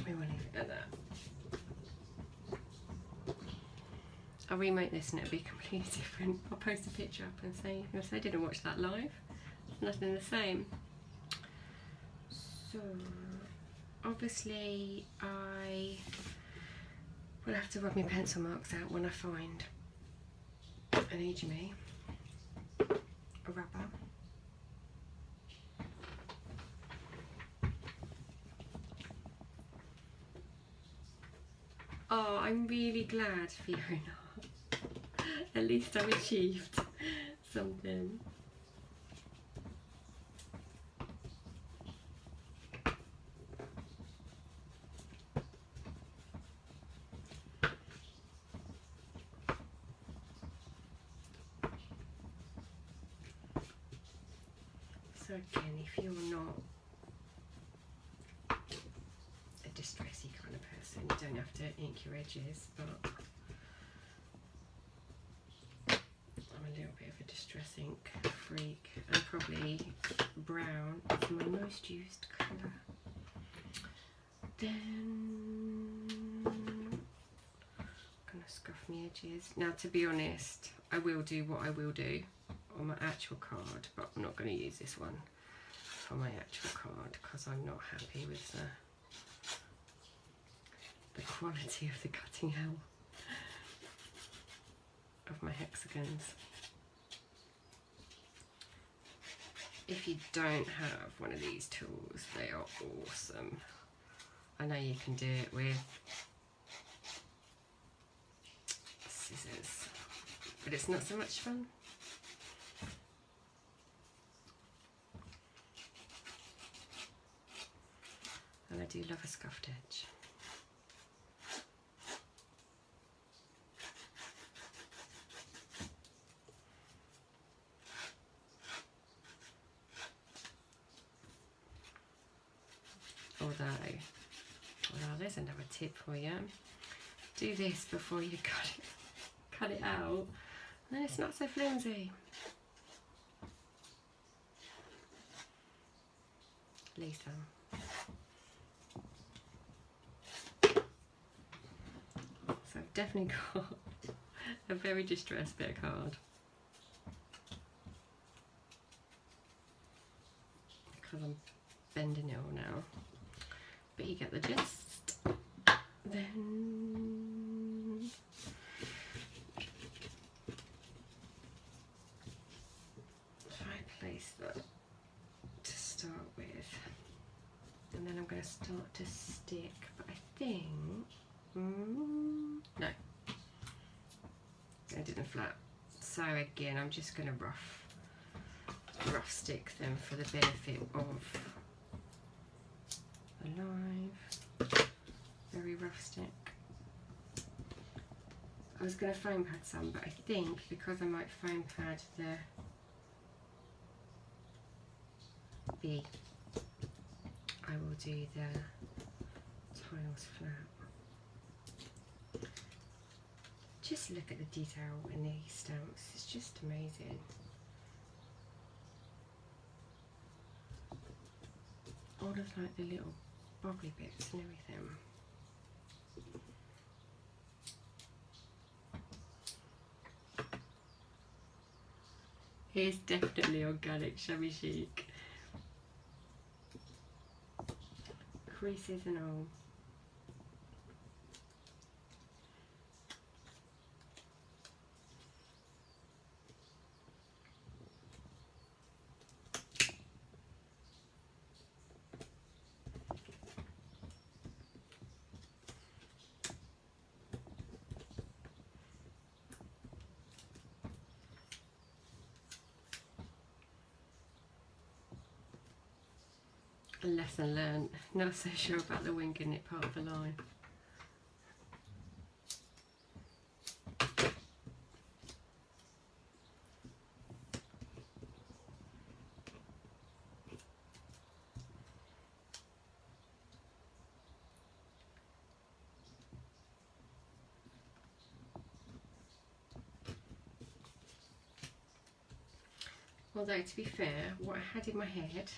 we will leave it at that. I'll remake this and it'll be completely different. I'll post a picture up and say, if I didn't watch that live, nothing the same. So, obviously I will have to rub my pencil marks out when I find an HME, a rubber. Oh, I'm really glad, Fiona. At least I've achieved something. So again, if you're not a distressy kind of person, you don't have to ink your edges, but I'm a little bit of a distress ink freak, and probably brown is my most used colour. Then I'm gonna scuff my edges. Now, to be honest, I will do what I will do on my actual card, but I'm not going to use this one for my actual card because I'm not happy with the quality of the cutting out of my hexagons. If you don't have one of these tools, they are awesome. I know you can do it with scissors, but it's not so much fun. And I do love a scuffed edge. Although there's another tip for you. Do this before you cut it out, then it's not so flimsy. Lisa. So I've definitely got a very distressed bit of card. Because I'm bending it all now. But you get the gist. Then try place that to start with. And then I'm going to start to stick. But I think no, I didn't flat. So again, I'm just going to rough stick them for the benefit of the live. Very rough stick. I was going to foam pad some, but I think because I might foam pad the V, I will do the tiles flat. Just look at the detail in these stamps, it's just amazing. All of like the little bobbly bits and everything. Here's definitely organic shabby chic. Creases and all. A lesson learned. Not so sure about the winging it part of the line. Although to be fair, what I had in my head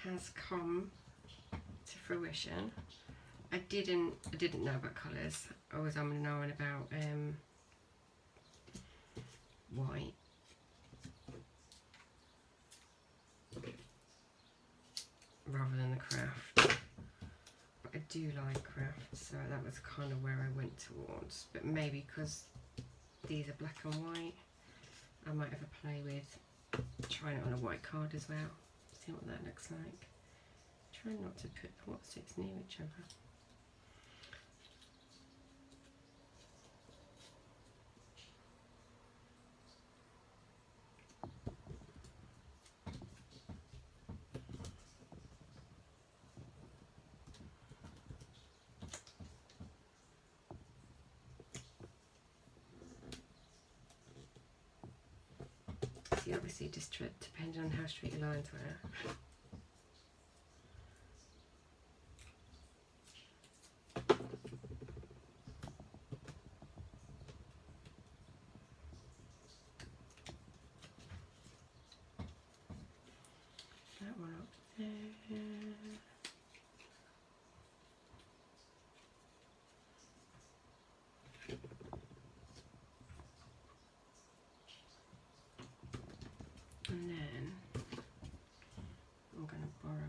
has come to fruition. I didn't know about colours. I was umming and ahhing about white. Rather than the craft. But I do like craft, so that was kind of where I went towards. But maybe because these are black and white, I might have a play with trying it on a white card as well. See what that looks like. Try not to put what sits near each other. See, obviously just depending on how straight your lines were. That one up there. And then I'm going to borrow it.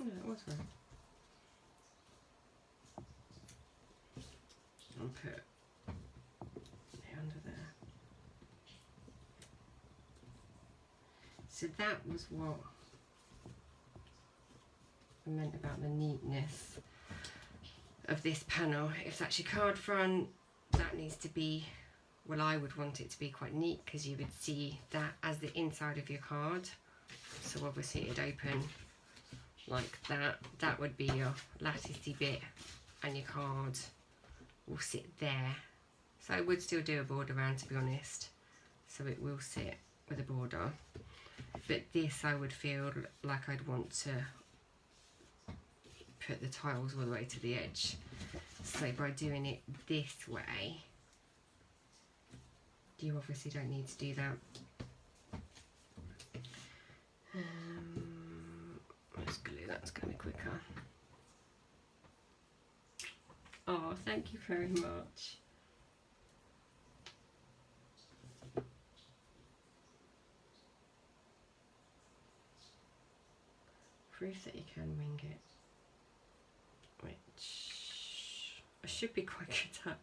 Yeah, that was right. I'll put it under there. So that was what I meant about the neatness of this panel. If that's your card front, that needs to be, well, I would want it to be quite neat because you would see that as the inside of your card. So obviously it'd open like that. That would be your latticey bit, and your card will sit there. So I would still do a border round, to be honest, so it will sit with a border. But this, I would feel like I'd want to put the tiles all the way to the edge. So by doing it this way, you obviously don't need to do that. Let's glue, that's going to be quicker. Oh, thank you very much. Proof that you can wing it, which I should be quite good at.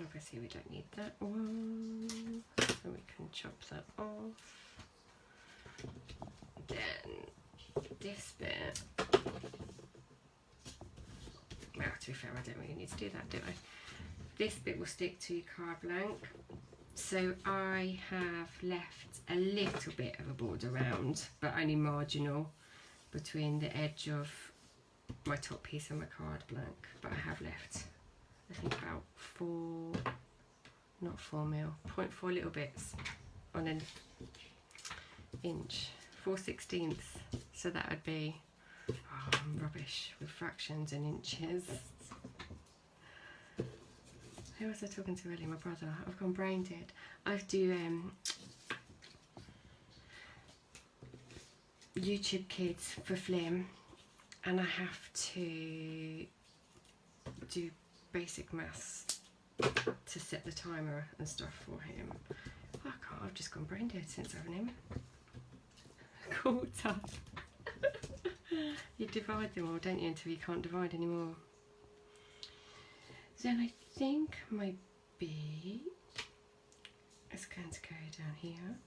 Obviously we don't need that one, so we can chop that off. Then this bit, well, to be fair, I don't really need to do that, do I? This bit will stick to your card blank, so I have left a little bit of a border round, but only marginal, between the edge of my top piece and my card blank. But I have left, I think, about 0.4 little bits on an inch, 4/16. So that would be, oh, I'm rubbish with fractions and inches. Who was I talking to earlier? My brother. I've gone brain dead. I do YouTube Kids for Flim, and I have to do basic maths to set the timer and stuff for him. I can't, I've just gone brain dead since having him. Quarter. You divide them all, don't you, until you can't divide anymore. Then I think maybe it's going to go down here.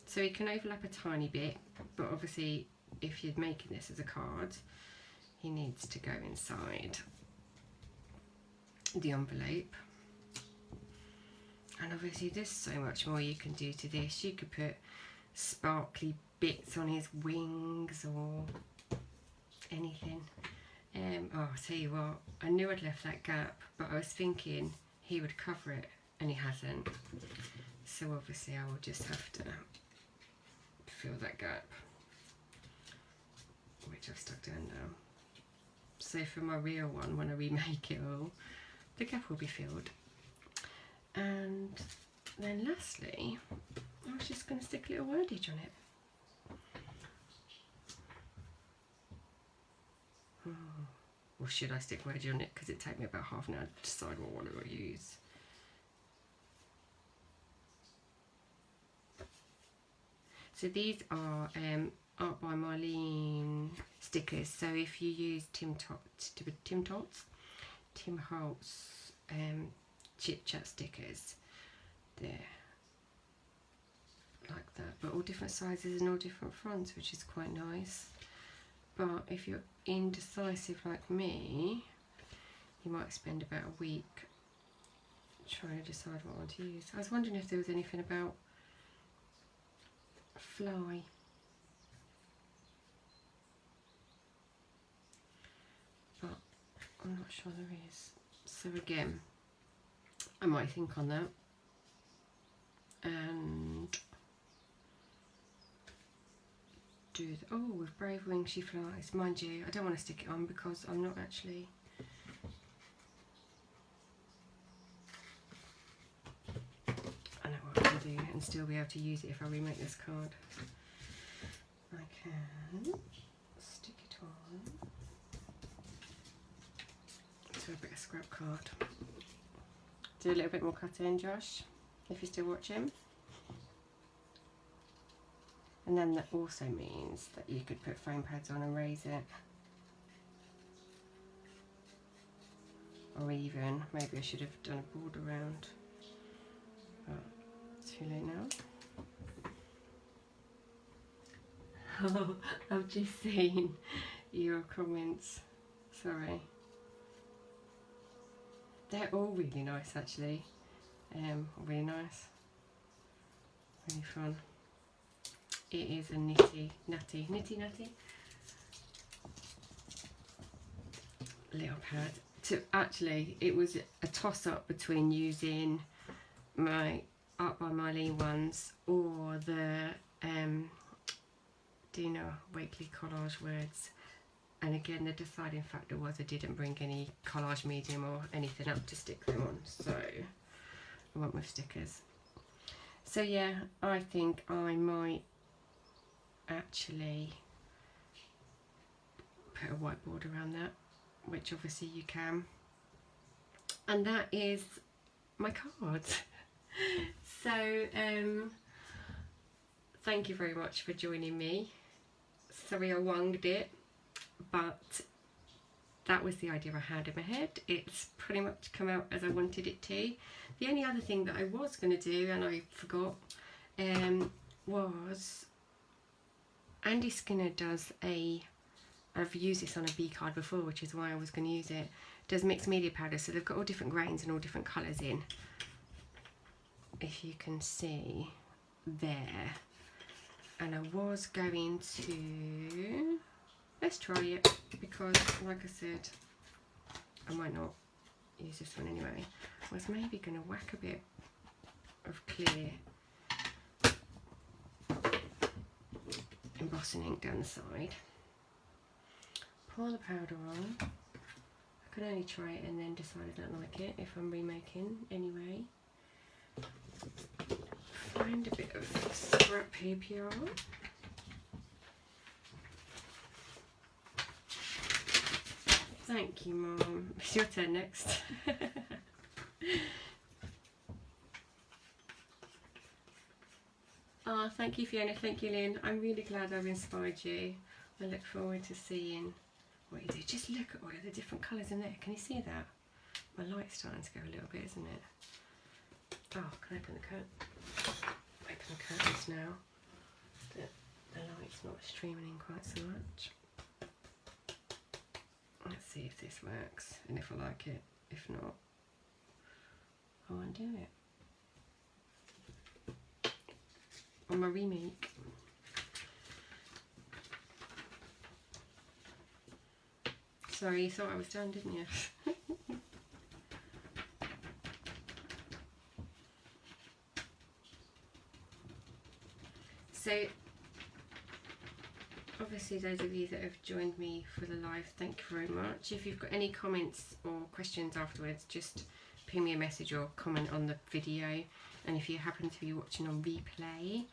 So you can overlap a tiny bit, but obviously if you're making this as a card, he needs to go inside the envelope. And obviously there's so much more you can do to this. You could put sparkly bits on his wings or anything. Oh, I'll tell you what, I knew I'd left that gap, but I was thinking he would cover it, and he hasn't. So obviously I will just have to fill that gap, which I've stuck down now. So for my real one, when I remake it all, the gap will be filled. And then lastly, I was just going to stick a little wordage on it. Or should I stick wordage on it, because it take me about half an hour to decide what one I use. So these are Art by Marlene stickers. So if you use Tim Holtz Chit Chat stickers, they're like that, but all different sizes and all different fronts, which is quite nice. But if you're indecisive like me, you might spend about a week trying to decide what one to use. I was wondering if there was anything about fly. But I'm not sure there is. So again, I might think on that. And do the, oh, with Brave Wings She Flies. Mind you, I don't want to stick it on because I'm not actually, I know what I can do and still be able to use it if I remake this card. I can stick it on to a bit of scrap card. Do a little bit more cutting, Josh, if you're still watching. And then that also means that you could put foam pads on and raise it. or even maybe I should have done a border round, but too late now. Oh, I've just seen your comments, sorry. They're all really nice actually, really nice, really fun. It is a nitty natty little pad. Actually, it was a toss up between using my Art by Marlene ones or the Dina Wakely collage words. And again, the deciding factor was I didn't bring any collage medium or anything up to stick them on, so I went with stickers. So yeah, I think I might actually put a whiteboard around that, which obviously you can. And that is my card. So thank you very much for joining me. Sorry I winged it, but that was the idea I had in my head. It's pretty much come out as I wanted it to. The only other thing that I was going to do, and I forgot, was Andy Skinner does I've used this on a B card before, which is why I was going to use it, does mixed media powder, so they've got all different grains and all different colours in, if you can see there. And I was going to, let's try it, because like I said, I might not use this one anyway. I was maybe going to whack a bit of clear embossing ink down the side, pour the powder on. I could only try it and then decide I don't like it if I'm remaking anyway. Find a bit of scrap paper. Thank you, Mum. It's your turn next. Oh, thank you, Fiona. Thank you, Lynn. I'm really glad I've inspired you. I look forward to seeing what you do. Just look at all of the different colours in there. Can you see that? My light's starting to go a little bit, isn't it? Oh, can I open the curtain? Open the curtains now. The light's not streaming in quite so much. Let's see if this works and if I like it. If not, I won't do it. On my remake. Sorry, you thought I was done, didn't you? So, obviously those of you that have joined me for the live, thank you very much. If you've got any comments or questions afterwards, just ping me a message or comment on the video. And if you happen to be watching on replay,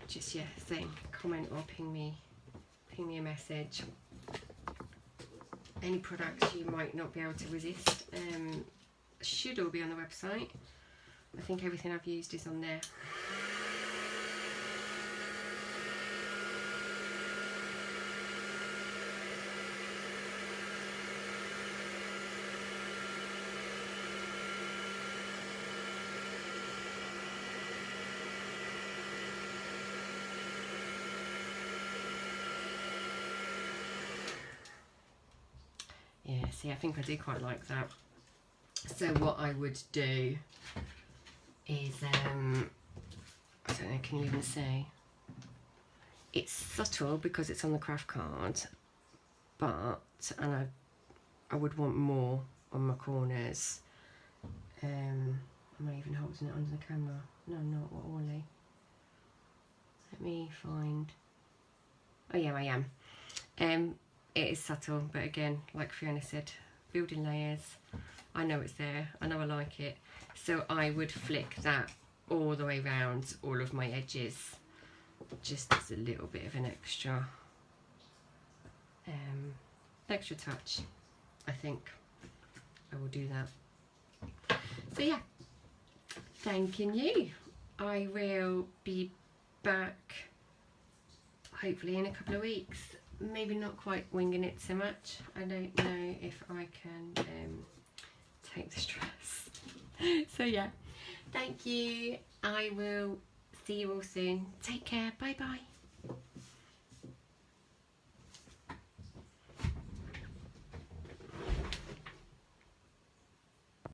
just same comment or ping me a message. Any products you might not be able to resist should all be on the website. I think everything I've used is on there. Yeah, see, I think I do quite like that. So what I would do is, I don't know, can you even see? It's subtle because it's on the craft card, but, and I would want more on my corners. Am I even holding it under the camera? No, I'm not. What, Ollie? Let me find, oh yeah, I am. It is subtle, but again, like Fiona said, building layers. I know it's there, I know I like it. So I would flick that all the way around all of my edges, just as a little bit of an extra touch. I think I will do that. So yeah, thanking you. I will be back hopefully in a couple of weeks maybe not quite winging it so much. I don't know if I can take the stress. So yeah, thank you. I will see you all soon. Take care. Bye bye.